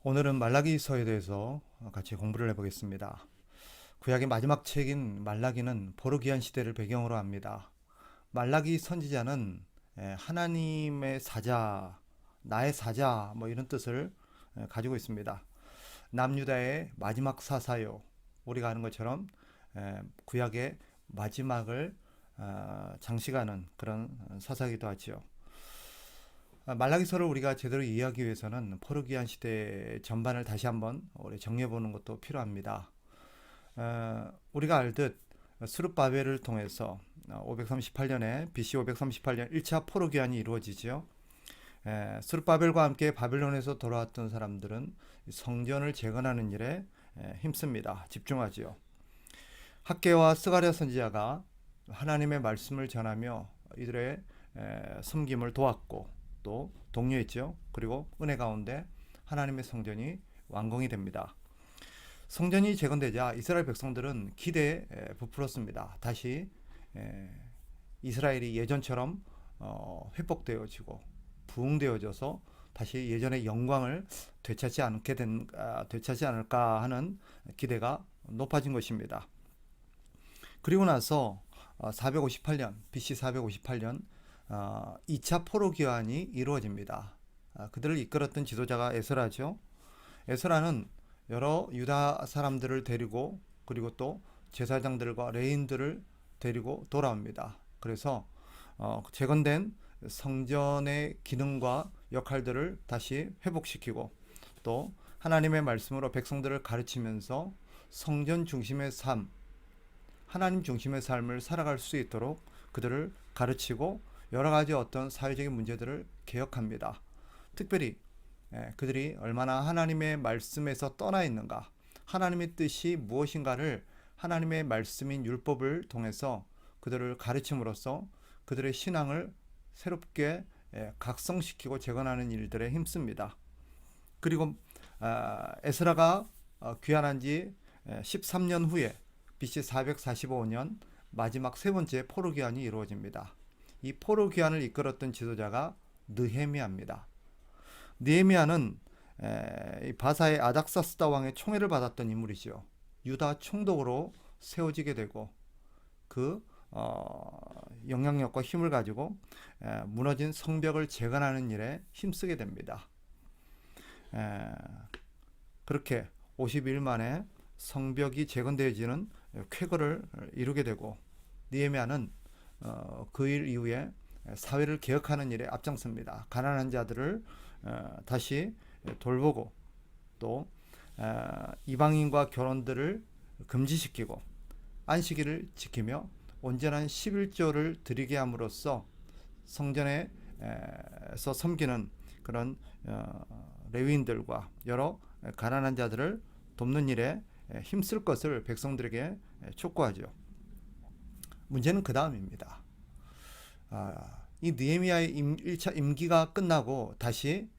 오늘은 말라기서에 대해서 같이 공부를 해보겠습니다. 구약의 마지막 책인 말라기는 포로기한 시대를 배경으로 합니다. 말라기 선지자는 하나님의 사자, 나의 사자 뭐 이런 뜻을 가지고 있습니다. 남유다의 마지막 사사요. 우리가 아는 것처럼 구약의 마지막을 장식하는 그런 사사기도 하지요. 말라기서를 우리가 제대로 이해하기 위해서는 포르기안 시대 전반을 다시 한번 우리 정리해 보는 것도 필요합니다. 우리가 알듯 스룹바벨을 통해서 538년에 BC 538년 1차 포로기환이 이루어지죠. 스룹바벨과 함께 바벨론에서 돌아왔던 사람들은 성전을 재건하는 일에 힘씁니다. 집중하지요. 학개와 스가랴 선지자가 하나님의 말씀을 전하며 이들의 섬김을 도왔고 또 독려했죠. 그리고 은혜 가운데 하나님의 성전이 완공이 됩니다. 성전이 재건되자 이스라엘 백성들은 기대에 부풀었습니다. 다시 이스라엘이 예전처럼 회복되어지고 부흥되어져서 다시 예전의 영광을 되찾지 않을까 하는 기대가 높아진 것입니다. 그리고 나서 458년 BC 458년 2차 포로기환이 이루어집니다. 그들을 이끌었던 지도자가 에스라죠. 에스라는 여러 유다 사람들을 데리고 그리고 또 제사장들과 레인들을 데리고 돌아옵니다. 그래서 재건된 성전의 기능과 역할들을 다시 회복시키고 또 하나님의 말씀으로 백성들을 가르치면서 성전 중심의 삶, 하나님 중심의 삶을 살아갈 수 있도록 그들을 가르치고 여러 가지 어떤 사회적인 문제들을 개혁합니다. 특별히 그들이 얼마나 하나님의 말씀에서 떠나 있는가, 하나님의 뜻이 무엇인가를 하나님의 말씀인 율법을 통해서 그들을 가르침으로써 그들의 신앙을 새롭게 각성시키고 재건하는 일들에 힘씁니다. 그리고 에스라가 귀환한 지 13년 후에 BC 445년 마지막 세 번째 포로기환이 이루어집니다. 이 포로기환을 이끌었던 지도자가 느헤미야입니다. 느헤미야는 바사의 아닥사스다 왕의 총애를 받았던 인물이죠. 유다 총독으로 세워지게 되고 그 영향력과 힘을 가지고 무너진 성벽을 재건하는 일에 힘쓰게 됩니다. 그렇게 50일 만에 성벽이 재건되어지는 쾌거를 이루게 되고 느헤미야는 그 일 이후에 사회를 개혁하는 일에 앞장섭니다. 가난한 자들을 다시 돌보고 또 이방인과 결혼들을 금지시키고 안식일을 지키며 온전한 11조를 드리게 함으로써 성전에서 섬기는 그런 레위인들과 여러 가난한 자들을 돕는 일에 힘쓸 것을 백성들에게 촉구하죠. 문제는 그 다음입니다. 이 느헤미야의 1차 임기가 끝나고 다시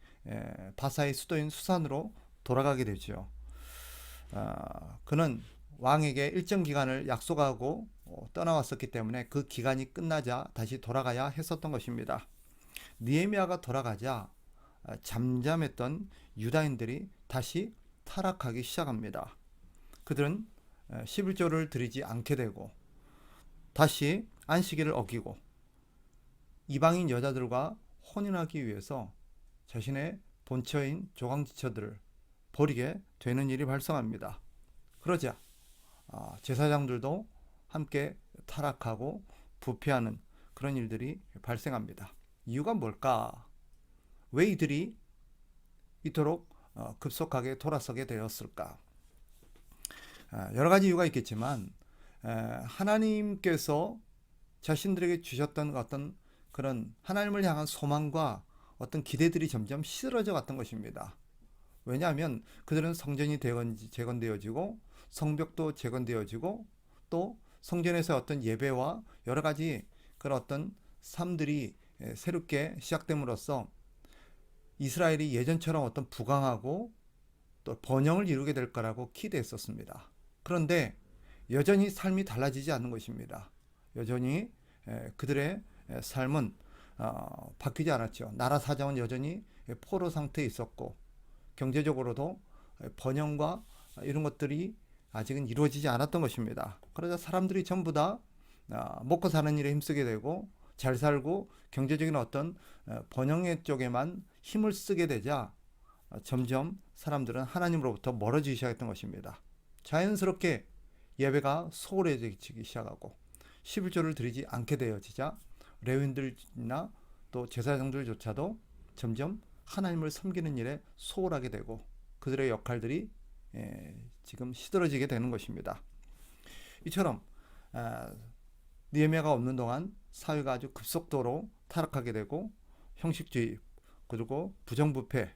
바사의 수도인 수산으로 돌아가게 되죠. 그는 왕에게 일정 기간을 약속하고 떠나왔었기 때문에 그 기간이 끝나자 다시 돌아가야 했었던 것입니다. 느헤미야가 돌아가자 잠잠했던 유다인들이 다시 타락하기 시작합니다. 그들은 11조를 드리지 않게 되고 다시 안식일을 어기고 이방인 여자들과 혼인하기 위해서 자신의 본처인 조강지처들을 버리게 되는 일이 발생합니다. 그러자 제사장들도 함께 타락하고 부패하는 그런 일들이 발생합니다. 이유가 뭘까? 왜 이들이 이토록 급속하게 돌아서게 되었을까? 여러 가지 이유가 있겠지만 하나님께서 자신들에게 주셨던 어떤 그런 하나님을 향한 소망과 어떤 기대들이 점점 시들어져 갔던 것입니다. 왜냐하면 그들은 성전이 재건되어지고 성벽도 재건되어지고 또 성전에서 어떤 예배와 여러 가지 그런 어떤 삶들이 새롭게 시작됨으로써 이스라엘이 예전처럼 어떤 부강하고 또 번영을 이루게 될 거라고 기대했었습니다. 그런데 여전히 삶이 달라지지 않는 것입니다. 여전히 그들의 삶은 바뀌지 않았죠. 나라 사정은 여전히 포로 상태에 있었고 경제적으로도 번영과 이런 것들이 아직은 이루어지지 않았던 것입니다. 그러자 사람들이 전부 다 먹고 사는 일에 힘쓰게 되고 잘 살고 경제적인 어떤 번영의 쪽에만 힘을 쓰게 되자 점점 사람들은 하나님으로부터 멀어지기 시작했던 것입니다. 자연스럽게 예배가 소홀해지기 시작하고 11조를 드리지 않게 되어지자 레위인들이나 또 제사장들조차도 점점 하나님을 섬기는 일에 소홀하게 되고 그들의 역할들이 지금 시들어지게 되는 것입니다. 이처럼 느헤미야가 없는 동안 사회가 아주 급속도로 타락하게 되고 형식주의 그리고 부정부패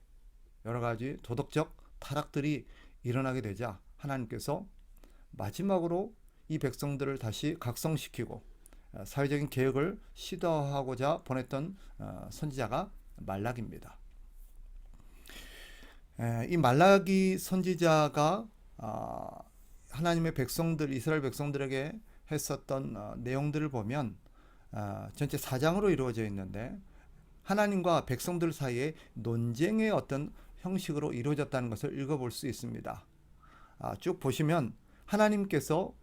여러 가지 도덕적 타락들이 일어나게 되자 하나님께서 마지막으로 이 백성들을 다시 각성시키고 사회적인 개혁을 시도하고자 보냈던 선지자가 말라기입니다. 이 말라기 선지자가 하나님의 백성들 이스라엘 백성들에게 했었던 내용들을 보면 전체 4장으로 이루어져 있는데 하나님과 백성들 사이에 논쟁의 어떤 형식으로 이루어졌다는 것을 읽어볼 수 있습니다. 쭉 보시면 하나님께서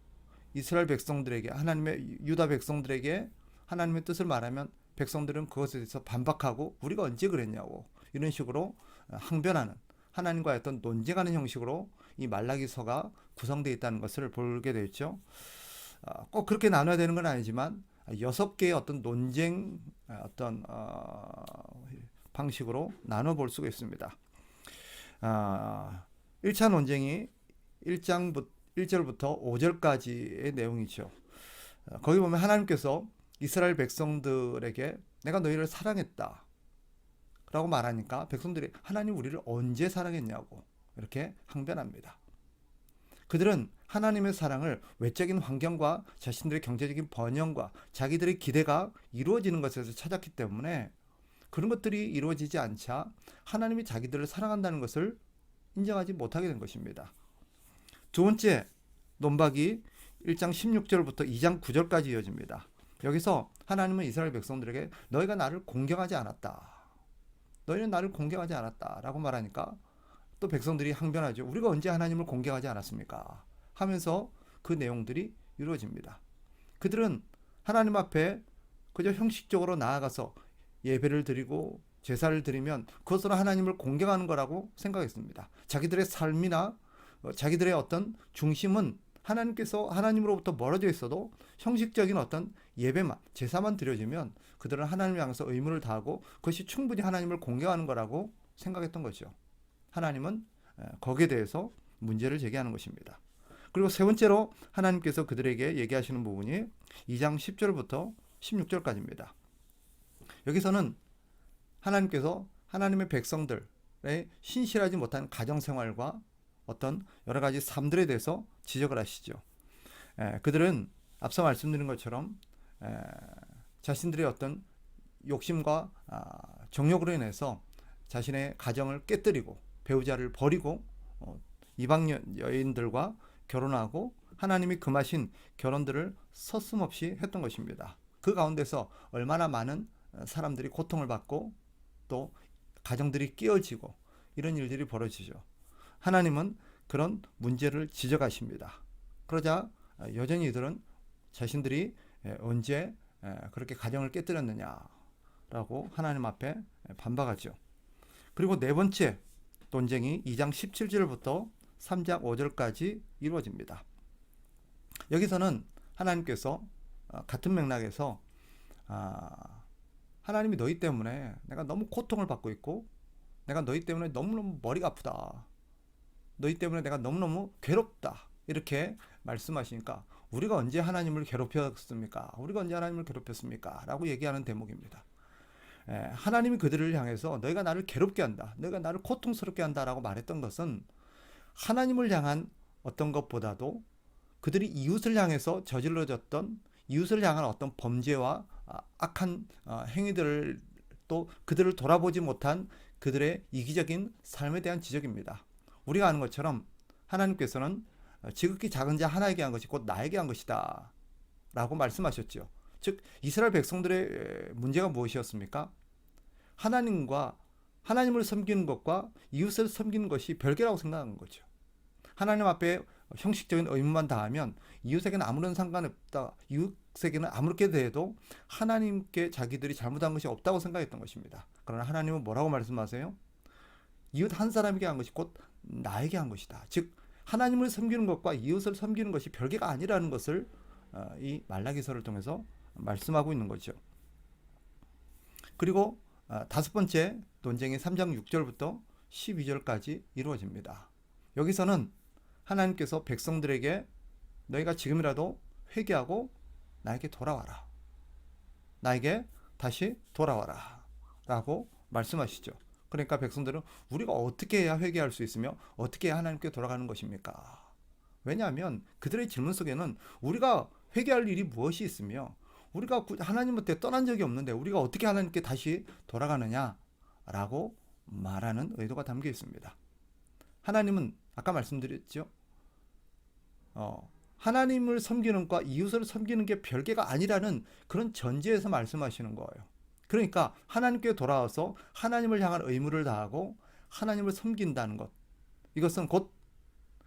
이스라엘 백성들에게 하나님의 유다 백성들에게 하나님의 뜻을 말하면 백성들은 그것에 대해서 반박하고 우리가 언제 그랬냐고 이런 식으로 항변하는 하나님과의 어떤 논쟁하는 형식으로 이 말라기서가 구성되어 있다는 것을 보게 되었죠. 꼭 그렇게 나눠야 되는 건 아니지만 6개의 어떤 논쟁 어떤 방식으로 나눠 볼 수가 있습니다. 1차 논쟁이 1절부터 5절까지의 내용이죠. 거기 보면 하나님께서 이스라엘 백성들에게 내가 너희를 사랑했다 라고 말하니까 백성들이 하나님 우리를 언제 사랑했냐고 이렇게 항변합니다. 그들은 하나님의 사랑을 외적인 환경과 자신들의 경제적인 번영과 자기들의 기대가 이루어지는 것에서 찾았기 때문에 그런 것들이 이루어지지 않자 하나님이 자기들을 사랑한다는 것을 인정하지 못하게 된 것입니다. 두 번째 논박이 1장 16절부터 2장 9절까지 이어집니다. 여기서 하나님은 이스라엘 백성들에게 너희가 나를 공경하지 않았다. 너희는 나를 공경하지 않았다 라고 말하니까 또 백성들이 항변하죠. 우리가 언제 하나님을 공경하지 않았습니까? 하면서 그 내용들이 이루어집니다. 그들은 하나님 앞에 그저 형식적으로 나아가서 예배를 드리고 제사를 드리면 그것으로 하나님을 공경하는 거라고 생각했습니다. 자기들의 삶이나 자기들의 어떤 중심은 하나님께서 하나님으로부터 멀어져 있어도 형식적인 어떤 예배만 제사만 드려지면 그들은 하나님을 향해서 의무를 다하고 그것이 충분히 하나님을 공경하는 거라고 생각했던 거죠. 하나님은 거기에 대해서 문제를 제기하는 것입니다. 그리고 세 번째로 하나님께서 그들에게 얘기하시는 부분이 2장 10절부터 16절까지입니다. 여기서는 하나님께서 하나님의 백성들의 신실하지 못한 가정생활과 어떤 여러 가지 삶들에 대해서 지적을 하시죠. 그들은 앞서 말씀드린 것처럼 자신들의 어떤 욕심과 정욕으로 인해서 자신의 가정을 깨뜨리고 배우자를 버리고 이방 여인들과 결혼하고 하나님이 금하신 결혼들을 서슴없이 했던 것입니다. 그 가운데서 얼마나 많은 사람들이 고통을 받고 또 가정들이 깨어지고 이런 일들이 벌어지죠. 하나님은 그런 문제를 지적하십니다. 그러자 여전히 이들은 자신들이 언제 그렇게 가정을 깨뜨렸느냐라고 하나님 앞에 반박하죠. 그리고 네 번째 논쟁이 2장 17절부터 3장 5절까지 이루어집니다. 여기서는 하나님께서 같은 맥락에서 하나님이 너희 때문에 내가 너무 고통을 받고 있고 내가 너희 때문에 너무너무 머리가 아프다. 너희 때문에 내가 너무너무 괴롭다. 이렇게 말씀하시니까 우리가 언제 하나님을 괴롭혔습니까? 우리가 언제 하나님을 괴롭혔습니까? 라고 얘기하는 대목입니다. 하나님이 그들을 향해서 너희가 나를 괴롭게 한다. 너희가 나를 고통스럽게 한다 라고 말했던 것은 하나님을 향한 어떤 것보다도 그들이 이웃을 향해서 저질러졌던 이웃을 향한 어떤 범죄와 악한 행위들을 또 그들을 돌아보지 못한 그들의 이기적인 삶에 대한 지적입니다. 우리가 아는 것처럼 하나님께서는 지극히 작은 자 하나에게 한 것이 곧 나에게 한 것이다 라고 말씀하셨죠. 즉 이스라엘 백성들의 문제가 무엇이었습니까? 하나님을 섬기는 것과 이웃을 섬기는 것이 별개라고 생각한 거죠. 하나님 앞에 형식적인 의무만 다하면 이웃에게는 아무런 상관이 없다. 이웃에게는 아무렇게 대해도 하나님께 자기들이 잘못한 것이 없다고 생각했던 것입니다. 그러나 하나님은 뭐라고 말씀하세요? 이웃 한 사람에게 한 것이 곧 나에게 한 것이다. 즉 하나님을 섬기는 것과 이웃을 섬기는 것이 별개가 아니라는 것을 이 말라기서를 통해서 말씀하고 있는 거죠. 그리고 다섯 번째 논쟁이 3장 6절부터 12절까지 이루어집니다. 여기서는 하나님께서 백성들에게 너희가 지금이라도 회개하고 나에게 돌아와라. 나에게 다시 돌아와라. 라고 말씀하시죠. 그러니까 백성들은 우리가 어떻게 해야 회개할 수 있으며 어떻게 해야 하나님께 돌아가는 것입니까? 왜냐하면 그들의 질문 속에는 우리가 회개할 일이 무엇이 있으며 우리가 하나님한테 떠난 적이 없는데 우리가 어떻게 하나님께 다시 돌아가느냐라고 말하는 의도가 담겨 있습니다. 하나님은 아까 말씀드렸죠. 하나님을 섬기는 것과 이웃을 섬기는 게 별개가 아니라는 그런 전제에서 말씀하시는 거예요. 그러니까 하나님께 돌아와서 하나님을 향한 의무를 다하고 하나님을 섬긴다는 것. 이것은 곧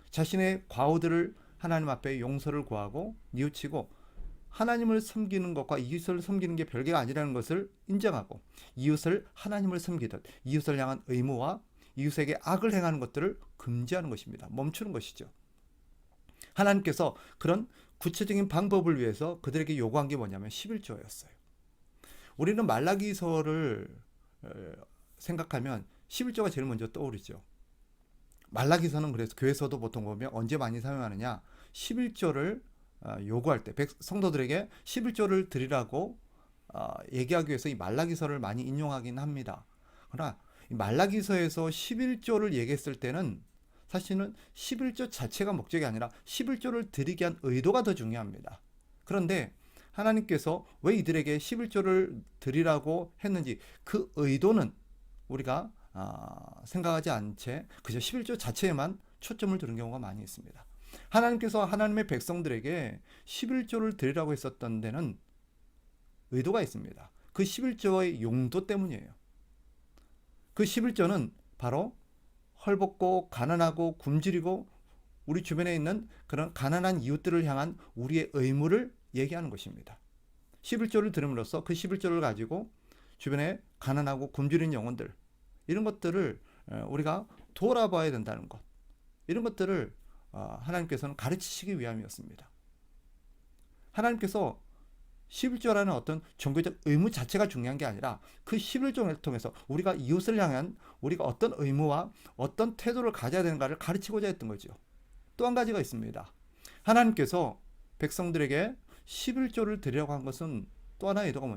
자신의 과오들을 하나님 앞에 용서를 구하고 뉘우치고 하나님을 섬기는 것과 이웃을 섬기는 게 별개가 아니라는 것을 인정하고 이웃을 하나님을 섬기듯 이웃을 향한 의무와 이웃에게 악을 행하는 것들을 금지하는 것입니다. 멈추는 것이죠. 하나님께서 그런 구체적인 방법을 위해서 그들에게 요구한 게 뭐냐면 11조였어요. 우리는 말라기서를 생각하면 11조가 제일 먼저 떠오르죠. 말라기서는 그래서 교회에서도 보통 보면 언제 많이 사용하느냐 11조를 요구할 때 성도들에게 11조를 드리라고 얘기하기 위해서 이 말라기서를 많이 인용하긴 합니다. 그러나 이 말라기서에서 11조를 얘기했을 때는 사실은 11조 자체가 목적이 아니라 11조를 드리기 위한 의도가 더 중요합니다. 그런데 하나님께서 왜 이들에게 11조를 드리라고 했는지 그 의도는 우리가 생각하지 않은 채 그저 11조 자체에만 초점을 두는 경우가 많이 있습니다. 하나님께서 하나님의 백성들에게 11조를 드리라고 했었던 데는 의도가 있습니다. 그 11조의 용도 때문이에요. 그 11조는 바로 헐벗고 가난하고 굶주리고 우리 주변에 있는 그런 가난한 이웃들을 향한 우리의 의무를 얘기하는 것입니다. 11조를 들음으로써 그 11조를 가지고 주변에 가난하고 굶주린 영혼들 이런 것들을 우리가 돌아봐야 된다는 것 이런 것들을 하나님께서는 가르치시기 위함이었습니다. 하나님께서 11조라는 어떤 종교적 의무 자체가 중요한 게 아니라 그 11조를 통해서 우리가 이웃을 향한 우리가 어떤 의무와 어떤 태도를 가져야 되는가를 가르치고자 했던 거죠. 또 한 가지가 있습니다. 하나님께서 백성들에게 11조를 드리라고 한 것은 또 하나의 의도가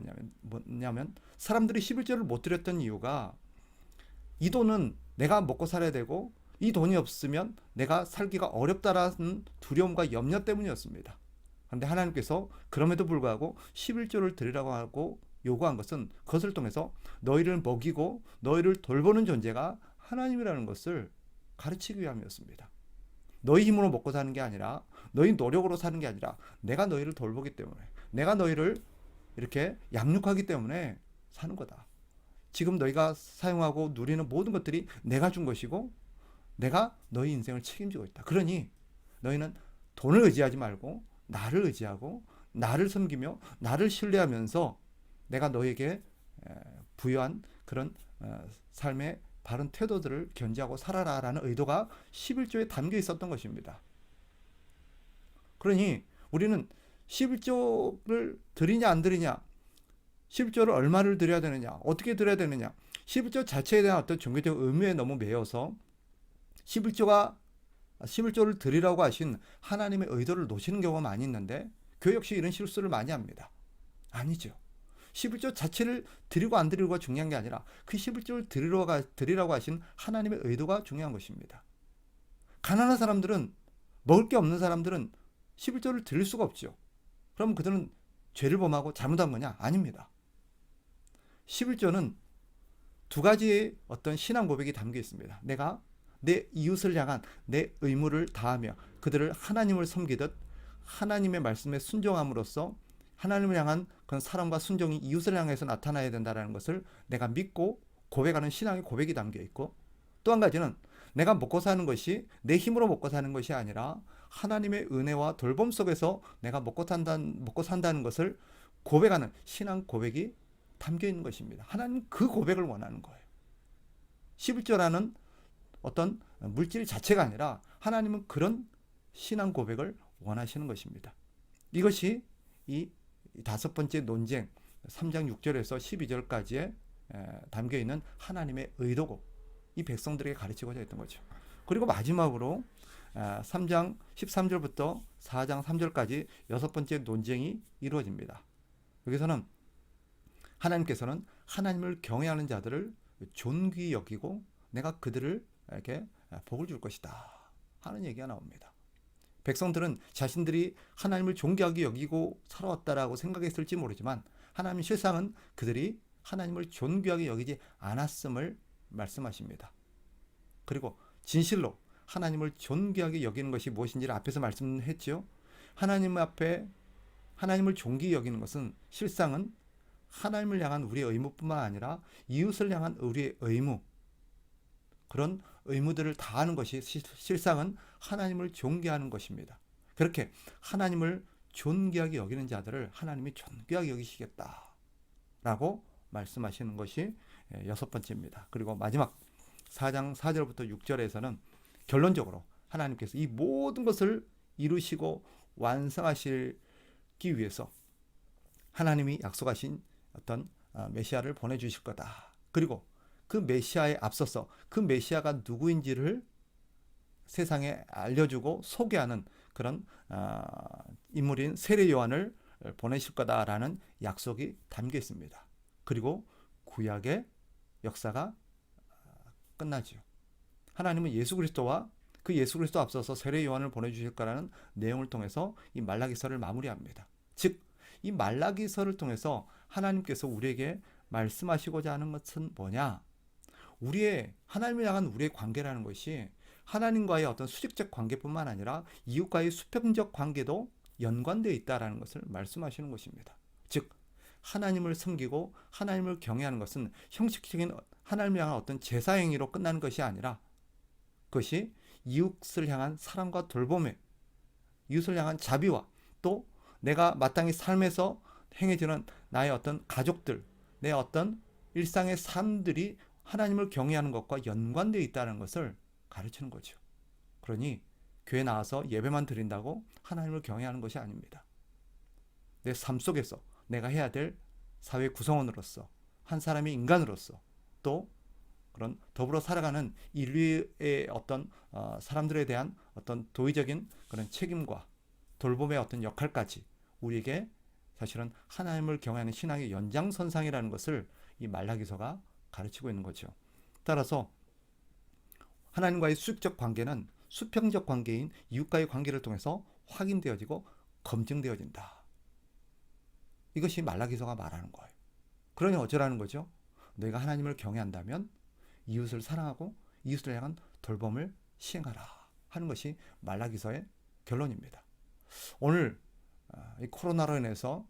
뭐냐면 사람들이 11조를 못 드렸던 이유가 이 돈은 내가 먹고 살아야 되고 이 돈이 없으면 내가 살기가 어렵다라는 두려움과 염려 때문이었습니다. 그런데 하나님께서 그럼에도 불구하고 11조를 드리라고 하고 요구한 것은 그것을 통해서 너희를 먹이고 너희를 돌보는 존재가 하나님이라는 것을 가르치기 위함이었습니다. 너희 힘으로 먹고 사는 게 아니라 너희 노력으로 사는 게 아니라 내가 너희를 돌보기 때문에 내가 너희를 이렇게 양육하기 때문에 사는 거다. 지금 너희가 사용하고 누리는 모든 것들이 내가 준 것이고 내가 너희 인생을 책임지고 있다. 그러니 너희는 돈을 의지하지 말고 나를 의지하고 나를 섬기며 나를 신뢰하면서 내가 너에게 부여한 그런 삶의 바른 태도들을 견지하고 살아라라는 의도가 11조에 담겨 있었던 것입니다. 그러니 우리는 11조를 드리냐 안 드리냐 11조를 얼마를 드려야 되느냐 어떻게 드려야 되느냐 11조 자체에 대한 어떤 종교적 의무에 너무 매여서 11조를 드리라고 하신 하나님의 의도를 놓치는 경우가 많이 있는데 교회 역시 이런 실수를 많이 합니다. 아니죠. 11조 자체를 드리고 안 드리고가 중요한 게 아니라 그 11조를 드리라고 하신 하나님의 의도가 중요한 것입니다. 가난한 사람들은 먹을 게 없는 사람들은 11조를 드릴 수가 없죠. 그럼 그들은 죄를 범하고 잘못한 거냐? 아닙니다. 11조는 두 가지의 어떤 신앙 고백이 담겨 있습니다. 내가 내 이웃을 향한 내 의무를 다하며 그들을 하나님을 섬기듯 하나님의 말씀에 순종함으로써 하나님을 향한 그런 사랑과 순종이 이웃을 향해서 나타나야 된다는 것을 내가 믿고 고백하는 신앙의 고백이 담겨 있고, 또 한 가지는 내가 먹고 사는 것이 내 힘으로 먹고 사는 것이 아니라 하나님의 은혜와 돌봄 속에서 내가 먹고 산다는 것을 고백하는 신앙 고백이 담겨 있는 것입니다. 하나님 그 고백을 원하는 거예요. 11조라는 어떤 물질 자체가 아니라 하나님은 그런 신앙 고백을 원하시는 것입니다. 이것이 이 다섯 번째 논쟁 3장 6절에서 12절까지에 담겨 있는 하나님의 의도고, 이 백성들에게 가르치고자 했던 거죠. 그리고 마지막으로 3장 13절부터 4장 3절까지 여섯 번째 논쟁이 이루어집니다. 여기서는 하나님께서는 하나님을 경외하는 자들을 존귀히 여기고 내가 그들을 이렇게 복을 줄 것이다 하는 얘기가 나옵니다. 백성들은 자신들이 하나님을 존귀하게 여기고 살아왔다라고 생각했을지 모르지만 하나님 실상은 그들이 하나님을 존귀하게 여기지 않았음을 말씀하십니다. 그리고 진실로 하나님을 존귀하게 여기는 것이 무엇인지를 앞에서 말씀했죠. 하나님 앞에 하나님을 존귀히 여기는 것은 실상은 하나님을 향한 우리의 의무뿐만 아니라 이웃을 향한 우리의 의무, 그런 의무들을 다하는 것이 실상은 하나님을 존귀하는 것입니다. 그렇게 하나님을 존귀하게 여기는 자들을 하나님이 존귀하게 여기시겠다라고 말씀하시는 것이 여섯 번째입니다. 그리고 마지막 4장 4절부터 6절에서는 결론적으로 하나님께서 이 모든 것을 이루시고 완성하시기 위해서 하나님이 약속하신 어떤 메시아를 보내주실 거다. 그리고 그 메시아에 앞서서 그 메시아가 누구인지를 세상에 알려주고 소개하는 그런 인물인 세례 요한을 보내실 거다라는 약속이 담겨 있습니다. 그리고 구약의 역사가 끝나죠. 하나님은 예수 그리스도와 그 예수 그리스도 앞서서 세례 요한을 보내주실 거라는 내용을 통해서 이 말라기서를 마무리합니다. 즉, 이 말라기서를 통해서 하나님께서 우리에게 말씀하시고자 하는 것은 뭐냐? 우리의 하나님을 향한 우리의 관계라는 것이 하나님과의 어떤 수직적 관계뿐만 아니라 이웃과의 수평적 관계도 연관되어 있다라는 것을 말씀하시는 것입니다. 즉, 하나님을 섬기고 하나님을 경외하는 것은 형식적인 하나님을 향한 어떤 제사 행위로 끝나는 것이 아니라 그것이 이웃을 향한 사랑과 돌봄에, 이웃을 향한 자비와 또 내가 마땅히 삶에서 행해지는 나의 어떤 가족들, 내 어떤 일상의 삶들이 하나님을 경외하는 것과 연관되어 있다는 것을 가르치는 거죠. 그러니 교회 나와서 예배만 드린다고 하나님을 경외하는 것이 아닙니다. 내 삶 속에서 내가 해야 될 사회 구성원으로서, 한 사람의 인간으로서, 또 그런 더불어 살아가는 인류의 어떤 사람들에 대한 어떤 도의적인 그런 책임과 돌봄의 어떤 역할까지 우리에게 사실은 하나님을 경외하는 신앙의 연장선상이라는 것을 이 말라기서가 가르치고 있는 거죠. 따라서 하나님과의 수직적 관계는 수평적 관계인 이웃과의 관계를 통해서 확인되어지고 검증되어진다. 이것이 말라기서가 말하는 거예요. 그러니 어쩌라는 거죠? 너희가 하나님을 경외한다면 이웃을 사랑하고 이웃을 향한 돌봄을 시행하라 하는 것이 말라기서의 결론입니다. 오늘 이 코로나로 인해서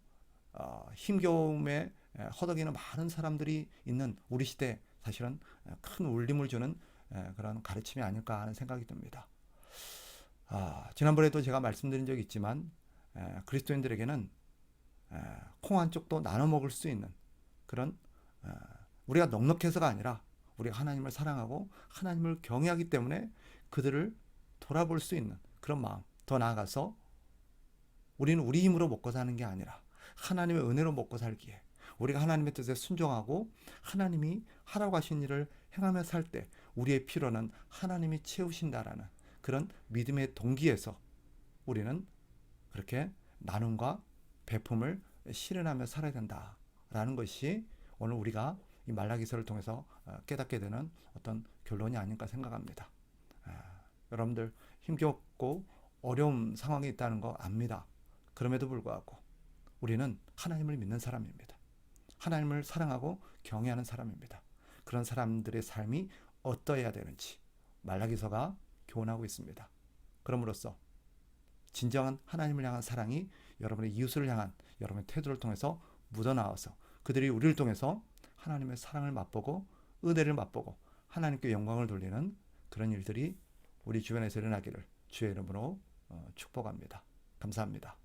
힘겨움에 허덕이는 많은 사람들이 있는 우리 시대에 사실은 큰 울림을 주는 그런 가르침이 아닐까 하는 생각이 듭니다. 지난번에도 제가 말씀드린 적이 있지만 그리스도인들에게는 콩 한 쪽도 나눠 먹을 수 있는 그런 우리가 넉넉해서가 아니라 우리가 하나님을 사랑하고 하나님을 경외하기 때문에 그들을 돌아볼 수 있는 그런 마음, 더 나아가서 우리는 우리 힘으로 먹고 사는 게 아니라 하나님의 은혜로 먹고 살기에 우리가 하나님의 뜻에 순종하고 하나님이 하라고 하신 일을 행하며 살 때 우리의 필요는 하나님이 채우신다라는 그런 믿음의 동기에서 우리는 그렇게 나눔과 배품을 실현하며 살아야 된다라는 것이 오늘 우리가 이 말라기서를 통해서 깨닫게 되는 어떤 결론이 아닌가 생각합니다. 여러분들 힘겹고 어려운 상황에 있다는 거 압니다. 그럼에도 불구하고 우리는 하나님을 믿는 사람입니다. 하나님을 사랑하고 경외하는 사람입니다. 그런 사람들의 삶이 어떠해야 되는지 말라기서가 교훈하고 있습니다. 그럼으로써 진정한 하나님을 향한 사랑이 여러분의 이웃을 향한 여러분의 태도를 통해서 묻어나와서 그들이 우리를 통해서 하나님의 사랑을 맛보고 은혜를 맛보고 하나님께 영광을 돌리는 그런 일들이 우리 주변에서 일어나기를 주의 이름으로 축복합니다. 감사합니다.